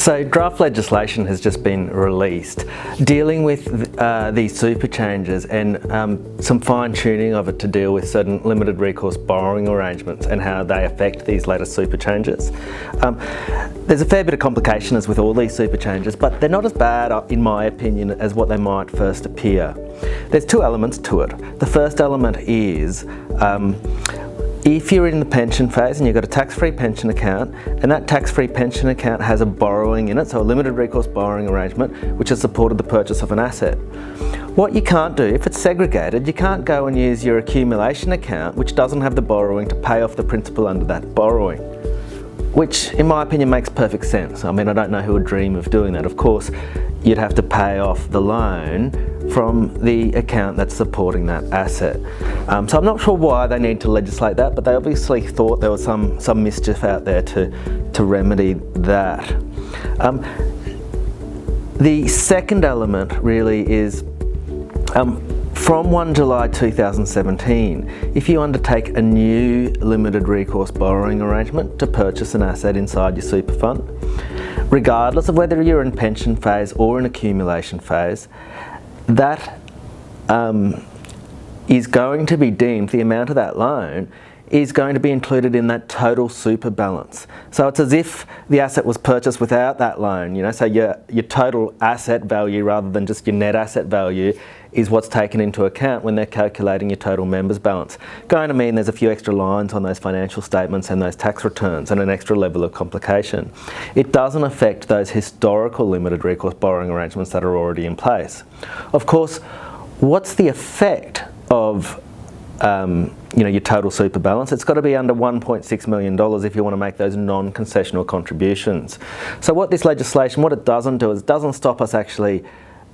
So draft legislation has just been released dealing with these super changes and some fine tuning of it to deal with certain limited recourse borrowing arrangements and how they affect these latest super changes. There's a fair bit of complication as with all these super changes, but they're not as bad, in my opinion, as what they might first appear. There's two elements to it. The first element is if you're in the pension phase and you've got a tax-free pension account, and that tax-free pension account has a borrowing in it, so a limited recourse borrowing arrangement, which has supported the purchase of an asset. What you can't do, if it's segregated, you can't go and use your accumulation account, which doesn't have the borrowing, to pay off the principal under that borrowing, which in my opinion makes perfect sense. I mean, I don't know who would dream of doing that. Of course, you'd have to pay off the loan from the account that's supporting that asset. So I'm not sure why they need to legislate that, but they obviously thought there was some mischief out there to remedy that. The second element really is from 1 July 2017, if you undertake a new limited recourse borrowing arrangement to purchase an asset inside your super fund, regardless of whether you're in pension phase or in accumulation phase, that is going to be deemed, the amount of that loan is going to be included in that total super balance. So it's as if the asset was purchased without that loan, you know, so your total asset value rather than just your net asset value is what's taken into account when they're calculating your total members balance. Going to mean there's a few extra lines on those financial statements and those tax returns and an extra level of complication. It doesn't affect those historical limited recourse borrowing arrangements that are already in place. Of course, what's the effect of your total super balance? It's got to be under $1.6 million if you want to make those non-concessional contributions. So what this legislation, what it doesn't do is it doesn't stop us actually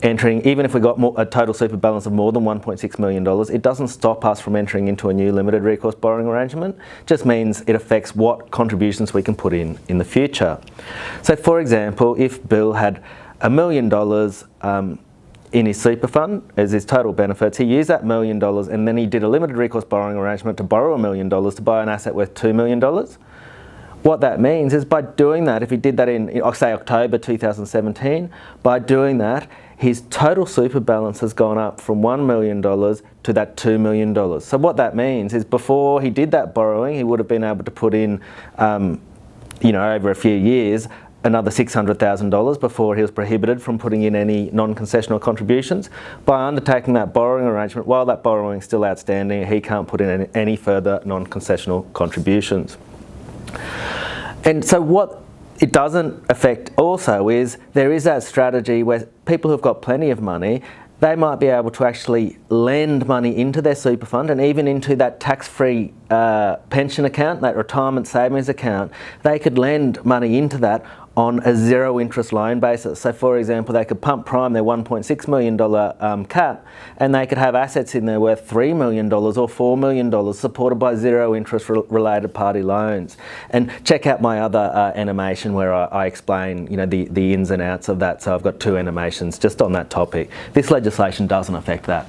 entering, even if we got a total super balance of more than $1.6 million, it doesn't stop us from entering into a new limited recourse borrowing arrangement. It just means it affects what contributions we can put in the future. So for example, if Bill had $1 million in his super fund as his total benefits, he used that $1 million and then he did a limited recourse borrowing arrangement to borrow $1 million to buy an asset worth $2 million. What that means is by doing that, if he did that in say October 2017, by doing that, his total super balance has gone up from $1 million to that $2 million. So what that means is before he did that borrowing, he would have been able to put in, over a few years, another $600,000 before he was prohibited from putting in any non-concessional contributions. By undertaking that borrowing arrangement, while that borrowing is still outstanding, he can't put in any further non-concessional contributions. And so what it doesn't affect also is there is that strategy where people who've got plenty of money, they might be able to actually lend money into their super fund and even into that tax-free pension account, that retirement savings account. They could lend money into that on a zero interest loan basis. So for example, they could pump prime their $1.6 million cap and they could have assets in there worth $3 million or $4 million supported by zero interest related party loans. And check out my other animation where I explain the ins and outs of that. So I've got two animations just on that topic. This legislation doesn't affect that.